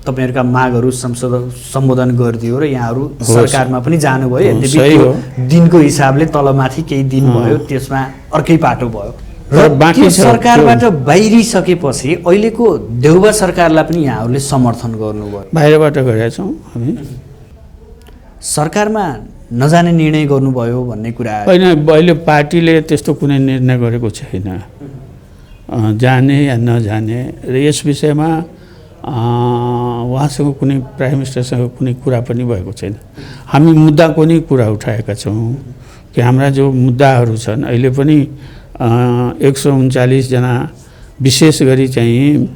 तपाईहरुका मागहरू सम्बोधन गरिदियो र यहाँहरू सरकारमा पनि जानुभयो, यद्यपि दिनको हिसाबले तलमाथि केही दिन भयो, त्यसमा अर्कै पाटो भयो र बाँकी सरकारबाट बाहिरिसकेपछि अहिलेको देउबा सरकारलाई पनि यहाँहरूले समर्थन गर्नुभयो। बाहिरबाट गरेका छौँ हामी, सरकारमा नजाने निर्णय गर्नुभयो भन्ने कुरा होइन। अहिले पार्टीले त्यस्तो कुनै निर्णय गरेको छैन, जाने या नजाने। र यस विषयमा उहाँसँग कुनै प्राइम मिनिस्टरसँग कुनै कुरा पनि भएको छैन। हामी मुद्दाको नै कुरा उठाएका छौँ कि हाम्रा जो मुद्दाहरू छन् अहिले पनि 139 जना विशेष गरी चाहिँ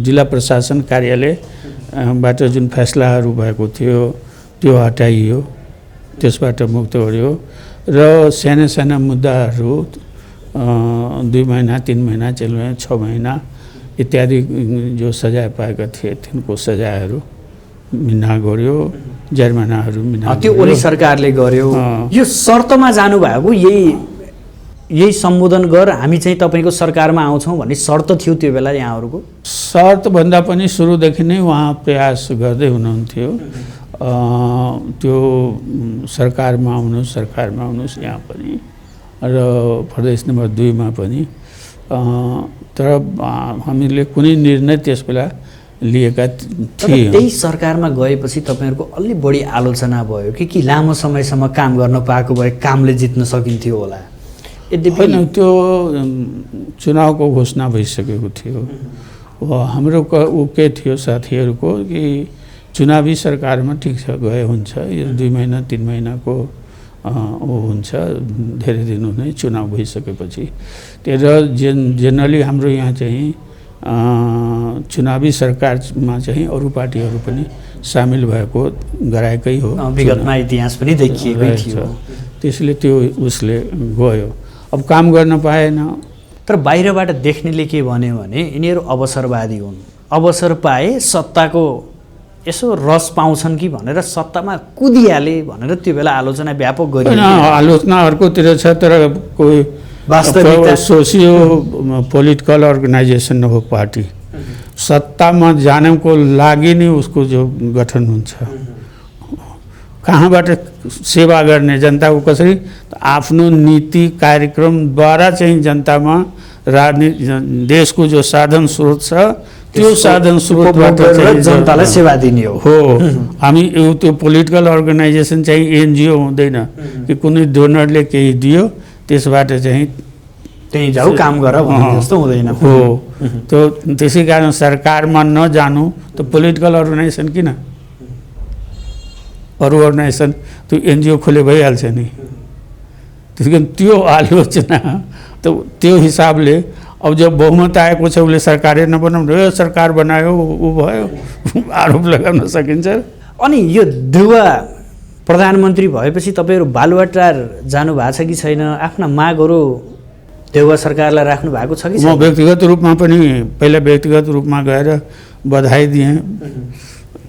जिल्ला प्रशासन कार्यालयबाट जुन फैसलाहरू भएको थियो त्यो हटाइयो, त्यसबाट मुक्त गर्यो र साना साना मुद्दाहरू 2 महिना 3 महिना 4 महिना 6 महिना इत्यादि जो सजाय पाएका थिए तिनको सजायहरू मिना गर्यो, जरिमानाहरू मिना त्यो ओली सरकारले गर्यो। यो शर्तमा जानुभएको यही सम्बोधन गर हामी चाहिँ तपाईको सरकारमा आउँछौँ भन्ने शर्त थियो त्यो बेला यहाँहरूको? शर्त भन्दा पनि सुरुदेखि नै उहाँ प्रयास गर्दै हुनुहुन्थ्यो, त्यो सरकारमा आउनुहोस् यहाँ पनि र प्रदेश नम्बर 2 मा पनि। तर हामीले कुनै निर्णय त्यस बेला लिएका थियौँ। त्यही सरकारमा गएपछि तपाईहरुको अलि बढी आलोचना भयो कि लामो समयसम्म काम गर्न पाएको भए कामले जित्न सकिन्थ्यो होला। यद्यपि त्यो चुनावको घोषणा भइसकेको थियो। हाम्रो के थियो साथीहरूको कि चुनावी सरकारमा ठिक छ गए हुन्छ, यो 2 महिना 3 महिनाको हुन्छ, धेरै दिन हुने चुनाव भइसकेपछि। र जेनरली हाम्रो यहाँ चाहिँ चुनावी सरकारमा चाहिँ अरू पार्टीहरू पनि सामेल भएको गराएकै हो, विगतमा इतिहास पनि देखिएकै थियो। त्यसले त्यो उसले गयो, अब काम गर्न पाएन। तर बाहिरबाट देख्नेले के भन्यो भने यिनीहरू अवसरवादी हुन्, अवसर पाए सत्ताको यसो रस पाउँछन् कि भनेर सत्तामा कुदिहाले भनेर त्यो बेला आलोचना व्यापक गरियो। आलोचना अर्कोतिर छ, तर कोही वास्तविकता सोसियो पोलिटिकल अर्गनाइजेसन हो पार्टी। सत्तामा जानको लागि नै उसको जो गठन हुन्छ, कहाँबाट सेवा गर्ने जनताको कसरी आफ्नो नीति कार्यक्रमद्वारा चाहिँ जनतामा राजनीति देशको जो साधन स्रोत छ त्यो साधन स्रोतबाट जनतालाई सेवा दिने हो। हामी त्यो पोलिटिकल अर्गनाइजेसन चाहिँ एनजिओ हुँदैन कि कुनै डोनरले केही दियो त्यसबाट चाहिँ त्यही जाऊ काम गर भन्ने जस्तो हुँदैन हो। त्यो त्यसै कारण सरकारमा नजानु त पोलिटिकल अर्गनाइजेसन किन, अरू अर्गनाइजेसन त्यो एनजिओ खोले भइहाल्छ नि। त्यसै कारण त्यो आलोचना त त्यो हिसाबले अब जब बहुमत आएको छ उसले सरकारै नबनाउनु, सरकार बनायो ऊ भयो आरोप लगाउन सकिन्छ। अनि यो देउवा प्रधानमन्त्री भएपछि तपाईहरु बालुवाटार जानु भएको छ कि छैन? आफ्ना मागहरू देउवा सरकारलाई राख्नु भएको छ कि छैन? म व्यक्तिगत रूपमा पनि पहिला व्यक्तिगत रूपमा गएर बधाई दिएँ,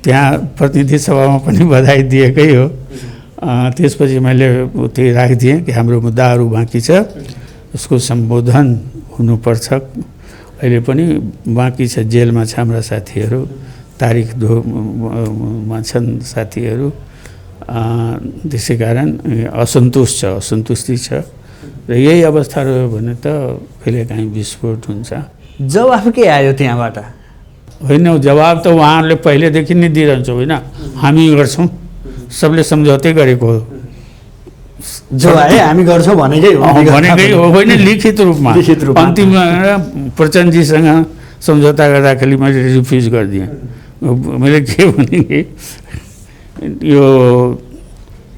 त्यहाँ प्रतिनिधि सभामा पनि बधाई दिएकै हो। त्यसपछि मैले त्यही राखिदिएँ कि हाम्रो मुद्दाहरू बाँकी छ, उसको सम्बोधन हुनुपर्छ। अहिले पनि बाँकी छ, जेलमा छ हाम्रा साथीहरू, तारिखमा छन् साथीहरू। त्यसै कारण असन्तुष्टि छ र यही अवस्था रह्यो भने त कहिलेकाहीँ विस्फोट हुन्छ। जवाफ के आयो त्यहाँबाट? होइन, जवाब त उहाँहरूले पहिलेदेखि नै दिइरहन्छ, होइन हामी गर्छौँ, सबले सम्झौतै गरेको हो। जो आए हामी गर्छौँ भनेकै हो, होइन लिखित रूपमा। अन्तिममा प्रचण्डजीसँग सम्झौता गर्दाखेरि मैले रिफ्युज गरिदिएँ। मैले के भने कि यो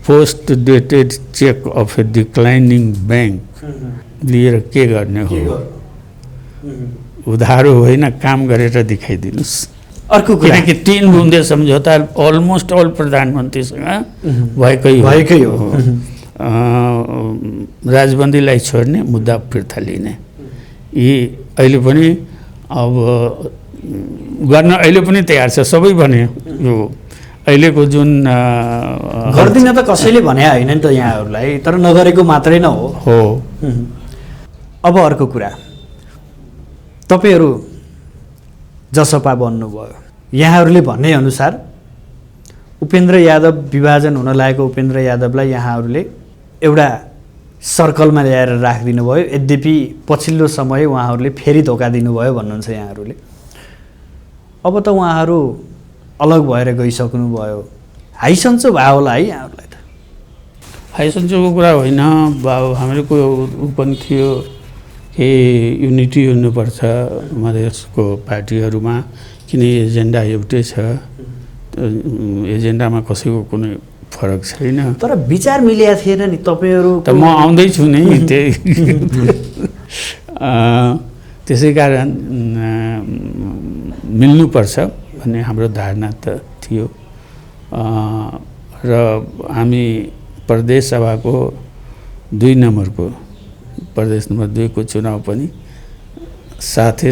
post dated cheque of A declining bank लिएर के गर्ने हो? उधारो होइन, काम गरेर देखाइदिनुहोस्। अर्को कुरा, किनकि 3 बुँदे सम्झौता अलमोस्ट अल प्रधानमन्त्रीसँग भएकै हो। राजबन्दीलाई छोड्ने, मुद्दा फिर्ता लिने, यी अहिले पनि अब गर्न अहिले पनि तयार छ सबै भने। यो अहिलेको जुन गर्दिन त कसैले भने होइन नि त यहाँहरूलाई, तर नगरेको मात्रै न हो। अब अर्को कुरा, तपाईँहरू जसपा बन्नुभयो, यहाँहरूले भन्ने अनुसार उपेन्द्र यादव विभाजन हुन लागेको उपेन्द्र यादवलाई यहाँहरूले एउटा सर्कलमा ल्याएर राखिदिनु भयो। यद्यपि पछिल्लो समय उहाँहरूले फेरि धोका दिनुभयो भन्नुहुन्छ यहाँहरूले। अब त उहाँहरू अलग भएर गइसक्नुभयो, हाइसन्चो भयो होला है यहाँहरूलाई त? हाइसन्चोको कुरा होइन, हामीहरूको ऊ पनि थियो कि युनिटी हुनुपर्छ मधेसको पार्टीहरूमा, किन एजेन्डा एउटै छ, एजेन्डामा कसैको कुनै फरक छैन। तर विचार मिलेको थिएन नि तपाईँहरू त। म आउँदैछु नि त्यही। त्यसै कारण मिल्नुपर्छ भन्ने हाम्रो धारणा त थियो। र हामी प्रदेश सभाको 2 नम्बरको प्रदेश नम्बर 2 को चुनाव पनि साथै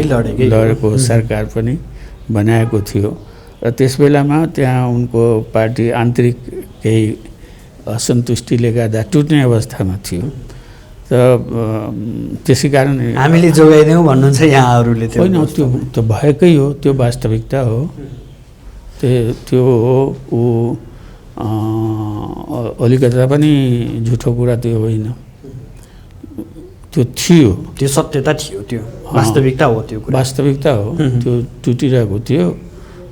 लडेको सरकार पनि बनाएको थियो। र त्यस बेलामा त्यहाँ उनको पार्टी आन्तरिक केही असन्तुष्टिले गर्दा टुट्ने अवस्थामा थियो। त त्यसै कारण हामीले जोगाइदियौँ भन्नुहुन्छ यहाँहरूले? होइन, त्यो त भएकै हो, त्यो वास्तविकता हो। त्यो हो, ऊ अलिकता पनि झुठो कुरा त्यो होइन, त्यो थियो, त्यो सत्यता थियो, त्यो वास्तविकता हो। त्यो कुरा वास्तविकता हो, त्यो टुटिरहेको थियो।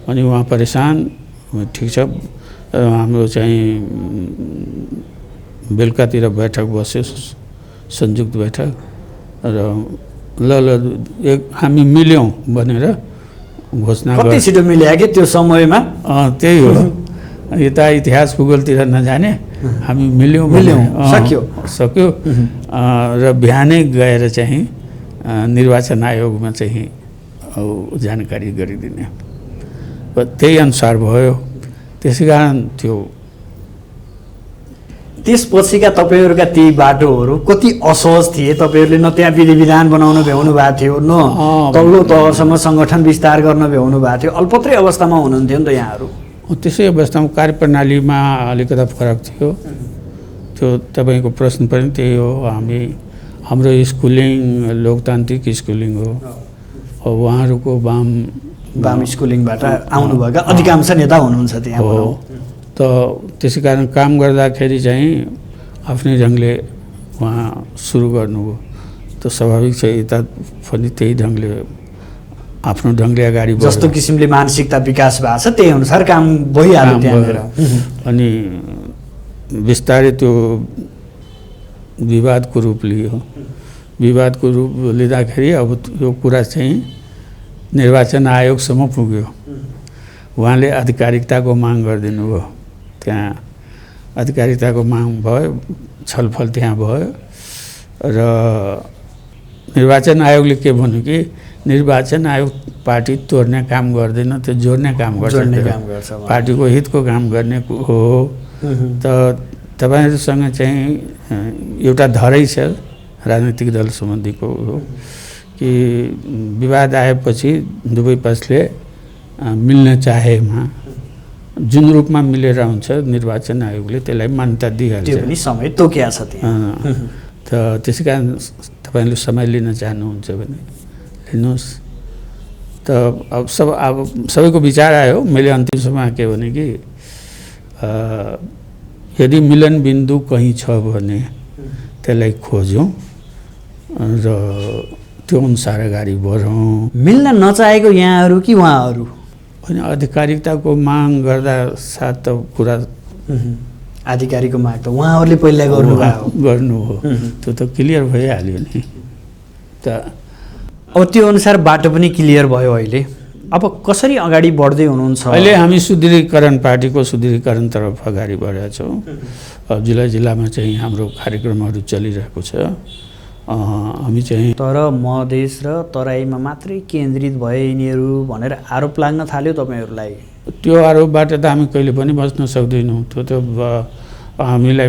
अनि उहाँ परेशान, ठिक छ, हाम्रो चाहिँ बेलुकातिर बैठक बस्यो, संयुक्त बैठक, र हामी मिल्यौँ भनेर घोषणा कति छिटो मिल्यो कि त्यो समयमा? त्यही हो, यता इतिहास भूगोलतिर नजाने, हामी मिल्यौँ सक्यो। र बिहानै गएर चाहिँ निर्वाचन आयोगमा चाहिँ जानकारी गरिदिने, त्यही अनुसार भयो। त्यसै कारण त्यो त्यसपछिका तपाईँहरूका ती बाटोहरू कति असहज थिए? तपाईँहरूले न त्यहाँ विधि विधान बनाउन भ्याउनु भएको थियो, न तल्लो तहसम्म सङ्गठन विस्तार गर्न भ्याउनु भएको थियो, अल्पत्रै अवस्थामा हुनुहुन्थ्यो नि त यहाँहरू। त्यसै अवस्थामा कार्यप्रणालीमा अलिकता फरक थियो। त्यो तपाईँको प्रश्न पनि त्यही हो। हाम्रो स्कुलिङ लोकतान्त्रिक स्कुलिङ हो। उहाँहरूको वाम स्कुलिङबाट आउनुभएका अधिकांश नेता हुनुहुन्छ त्यहाँ हो। त त्यसै कारण काम गर्दाखेरि चाहिँ आफ्नै ढङ्गले उहाँ सुरु गर्नुभयो। त स्वाभाविक छ, यता पनि त्यही ढङ्गले आफ्नो ढङ्गले अगाडि बढ्यो। जस्तो किसिमले मानसिकता विकास भएको छ त्यही अनुसार काम भइहाल्यो त्यहाँनिर। अनि बिस्तारै त्यो विवादको रूप लियो। विवादको रूप लिँदाखेरि अब यो कुरा चाहिँ निर्वाचन आयोगसम्म पुग्यो। उहाँले आधिकारिकताको माग गरिदिनु भयो। त्यहाँ आधिकारिकताको माग भयो, छलफल त्यहाँ भयो। र निर्वाचन आयोगले के भन्यो कि निर्वाचन आयोग पार्टी तोड्ने काम गर्दैन, त्यो जोड्ने काम गर्छ, पार्टीको हितको काम गर्ने हो। त तपाईँहरूसँग चाहिँ एउटा धरै छ राजनीतिक दल सम्बन्धीको हो कि विवाद आएपछि दुवै पक्षले मिल्न चाहेमा जुन रूपमा मिलेर हुन्छ निर्वाचन आयोगले त्यसलाई मान्यता दिइहाल्छ। त्यो पनि समय तोकिया छ त्यहाँ। त त्यसै कारण तपाईँले समय लिन चाहनुहुन्छ भने लिनुहोस्। त अब सबैको विचार आयो। मैले अन्तिम समय के भने कि यदि मिलन बिन्दु कहीँ छ भने त्यसलाई खोजौँ र त्यो अनुसार अगाडि बढौँ। मिल्न नचाहेको यहाँहरू कि उहाँहरू? होइन, आधिकारिकताको माग गर्दा साथ त कुरा आधिकारिकको माग त उहाँहरूले पहिला गर्नु हो, त्यो त क्लियर भइहाल्यो नि। त अब त्यो अनुसार बाटो पनि क्लियर भयो। अहिले अब कसरी अगाडि बढ्दै हुनुहुन्छ? अहिले हामी सुदृढीकरण, पार्टीको सुदृढीकरणतर्फ अगाडि बढेका छौँ। जिल्ला जिल्लामा चाहिँ हाम्रो कार्यक्रमहरू चलिरहेको छ। हामी चाहिँ तर मधेस र तराईमा मात्रै केन्द्रित भए यिनीहरू भनेर आरोप लाग्न थाल्यो तपाईँहरूलाई। त्यो आरोपबाट त हामी कहिले पनि बच्न सक्दैनौँ। त्यो त हामीलाई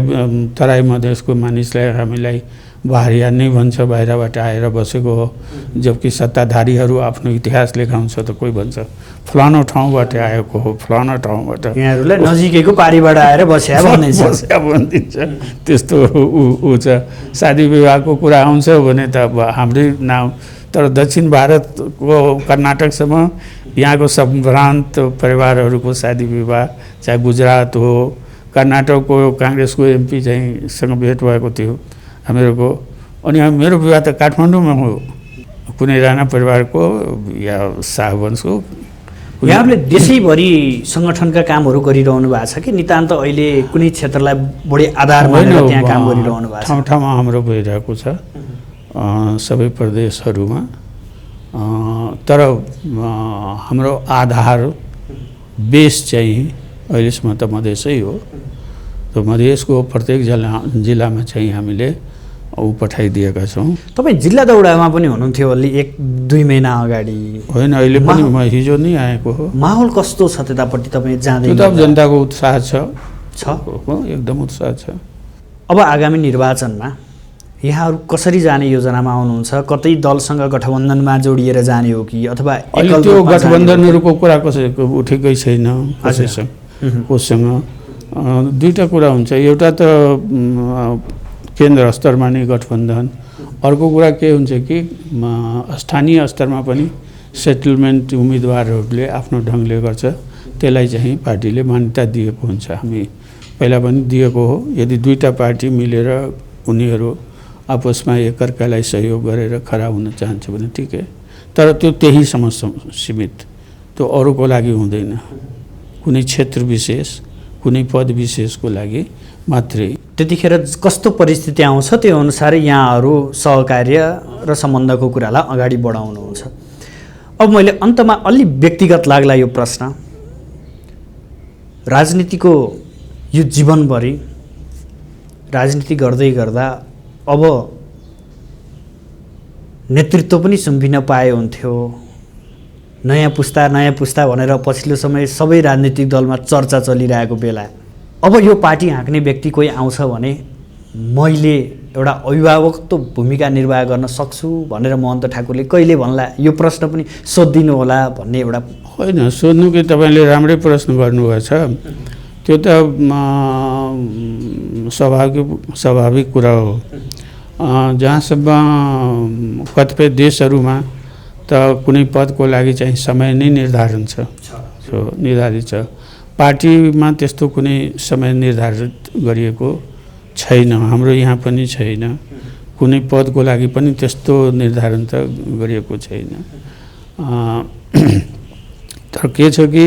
तराई मधेसको मानिसलाई हामीलाई बाहिरिया नै भन्छ, बाहिरबाट आएर बसेको हो। जबकि सत्ताधारीहरू आफ्नो इतिहास लेखाउँछ त कोही भन्छ फलानो ठाउँबाट आएको हो, फलानो ठाउँबाट। यहाँहरूलाई नजिकैको पारीबाट आएर बस्या भनिदिन्छ। त्यस्तो ऊ छ। शादी विवाहको कुरा आउँछ भने त अब हाम्रै नाम, तर दक्षिण भारतको कर्नाटकसम्म यहाँको सम्भ्रान्त परिवारहरूको शादी विवाह, चाहे गुजरात हो, कर्नाटकको काङ्ग्रेसको MP चाहिँ सँग भेट भएको थियो हामीहरूको। अनि मेरो विवाह त काठमाडौँमा हो, कुनै राणा परिवारको या शाहवंशको। यहाँले देशैभरि सङ्गठनका कामहरू गरिरहनु भएको छ कि नितान्त अहिले कुनै क्षेत्रलाई बढी आधार मानेर त्यहाँ काम गरिरहनु भएको छ? ठाउँ ठाउँमा हाम्रो भइरहेको छ, सबै प्रदेशहरूमा। तर हाम्रो आधार बेस चाहिँ अहिलेसम्म त मधेसै हो। त मधेसको प्रत्येक जिल्लामा चाहिँ हामीले पठाइदिएका छौँ। तपाईँ जिल्ला दौडामा पनि हुनुहुन्थ्यो अलि 1-2 महिना अगाडि? होइन, अहिले पनि म हिजो नै आएको हो। माहौल कस्तो छ त्यतापट्टि तपाईँ जाँदै? त्यो त जनताको उत्साह छ, एकदम उत्साह छ। अब आगामी निर्वाचनमा यहाँहरू कसरी जाने योजनामा आउनुहुन्छ? कतै दलसँग गठबन्धनमा जोडिएर जाने हो कि अथवा अहिले त्यो गठबन्धनहरूको कुरा कसैको उठेकै छैन कोसँग। दुईवटा कुरा हुन्छ, एउटा त केन्द्र स्तरमा नै गठबन्धन, अर्को कुरा के हुन्छ कि स्थानीय स्तरमा पनि सेटलमेन्ट उम्मेदवारहरूले आफ्नो ढङ्गले गर्छ, त्यसलाई चाहिँ पार्टीले मान्यता दिएको हुन्छ। हामी पहिला पनि दिएको हो। यदि दुईवटा पार्टी मिलेर उनीहरू आपसमा एकअर्कालाई सहयोग गरेर खडा हुन चाहन्छ भने ठिकै, तर त्यो त्यहीसम्म सीमित, त्यो अरूको लागि हुँदैन। कुनै क्षेत्र विशेष, कुनै पद विशेषको लागि मात्रै। त्यतिखेर कस्तो परिस्थिति आउँछ त्यो अनुसार यहाँहरू सहकार्य र सम्बन्धको कुरालाई अगाडि बढाउनुहुन्छ। अब मैले अन्तमा अलि व्यक्तिगत लाग्ला यो प्रश्न। राजनीतिको यो जीवनभरि राजनीति गर्दै गर्दा अब नेतृत्व पनि सुम्पिन पाए हुन्थ्यो। नयाँ पुस्ता भनेर पछिल्लो समय सबै राजनीतिक दलमा चर्चा चलिरहेको बेला अब यो पार्टी हाँक्ने व्यक्ति कोही आउँछ भने मैले एउटा अभिभावकत्व भूमिका निर्वाह गर्न सक्छु भनेर महन्त ठाकुरले कहिले भन्ला? यो प्रश्न पनि सोधिदिनु होला भन्ने एउटा। होइन, सोध्नु कि तपाईँले राम्रै प्रश्न गर्नुभएछ। त्यो त स्वाभाविक कुरा हो। जहाँसम्म कतिपय देशहरूमा त कुनै पदको लागि चाहिँ समय नै निर्धारण छ, निर्धारित छ। पार्टीमा त्यस्तो कुनै समय निर्धारित गरिएको छैन, हाम्रो यहाँ पनि छैन। कुनै पदको लागि पनि त्यस्तो निर्धारण त गरिएको छैन। तर के छ कि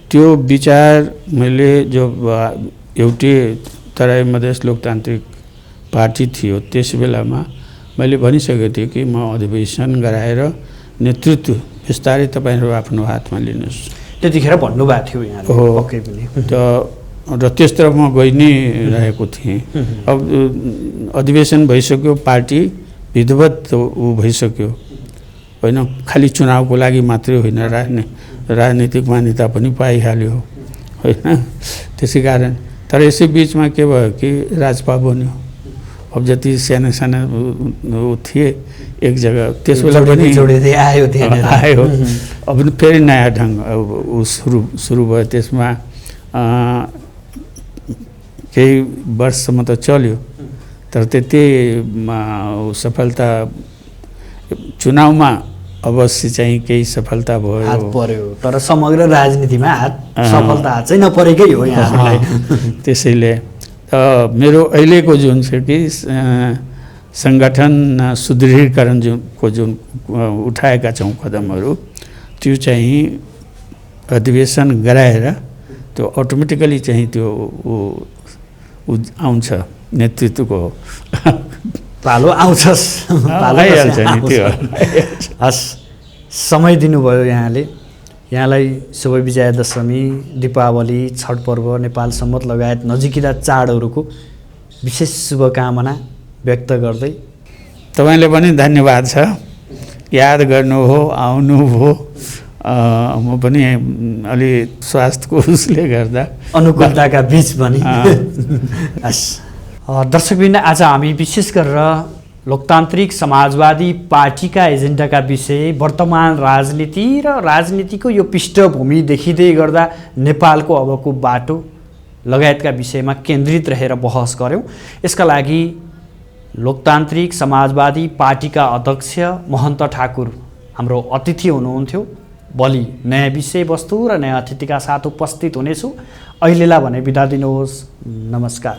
त्यो विचार मैले जो एउटै तराई मधेस लोकतान्त्रिक पार्टी थियो त्यस बेलामा मैले भनिसकेको थिएँ कि म अधिवेशन गराएर नेतृत्व बिस्तारै तपाईँहरू आफ्नो हातमा लिनुहोस्। त्यतिखेर भन्नुभएको थियो यहाँले पक्कै पनि। र त्यसतर्फ म गइ नै रहेको थिएँ। अब अधिवेशन भइसक्यो, पार्टी विधिवत भइसक्यो, होइन खालि चुनावको लागि मात्रै होइन, राजनीतिक मान्यता पनि पाइहाल्यो, होइन। त्यसै कारण तर यसै बिचमा के भयो कि राजपा बन्यो। अब जति साना साना थिए एक जग्गा त्यस बेला पनि आयो। अब फेरि नयाँ ढङ्ग सुरु भयो। त्यसमा केही वर्षसम्म त चल्यो, तर त्यति सफलता चुनावमा अवश्य चाहिँ केही सफलता भयो, हात पर्यो, तर समग्र राजनीतिमा सफलता हात चाहिँ नपरेकै हो यहाँलाई। त्यसैले मेरो अहिलेको जुन छ कि सङ्गठन सुदृढीकरण जुन उठाएका छौँ कदमहरू, त्यो चाहिँ अधिवेशन गराएर त्यो अटोमेटिकली चाहिँ त्यो आउँछ, नेतृत्वको पालो आउँछस्, आइहाल्छ नि त्यो। हस्, समय दिनुभयो यहाँले। यहाँलाई शुभ विजयादशमी, दीपावली, छठ पर्व, नेपाल सम्मत लगायत नजिकिँदा चाडहरूको विशेष शुभकामना व्यक्त गर्दै तपाईँले पनि धन्यवाद छ, याद गर्नुभयो, आउनुभयो। म पनि अलि स्वास्थ्यको उसले गर्दा अनुकूलताका बिच पनि। हस्, दर्शकवृन्द, आज हामी विशेष गरेर लोकतान्त्रिक समाजवादी पार्टीका एजेन्डाका विषय, वर्तमान राजनीति र राजनीतिको यो पृष्ठभूमि देखिँदै गर्दा नेपालको अबको बाटो लगायतका विषयमा केन्द्रित रहेर बहस गऱ्यौँ। यसका लागि लोकतान्त्रिक समाजवादी पार्टीका अध्यक्ष महन्त ठाकुर हाम्रो अतिथि हुनुहुन्थ्यो। भोलि नयाँ विषयवस्तु र नयाँ अतिथिका साथ उपस्थित हुनेछु। अहिलेलाई भने बिदा दिनुहोस्। नमस्कार।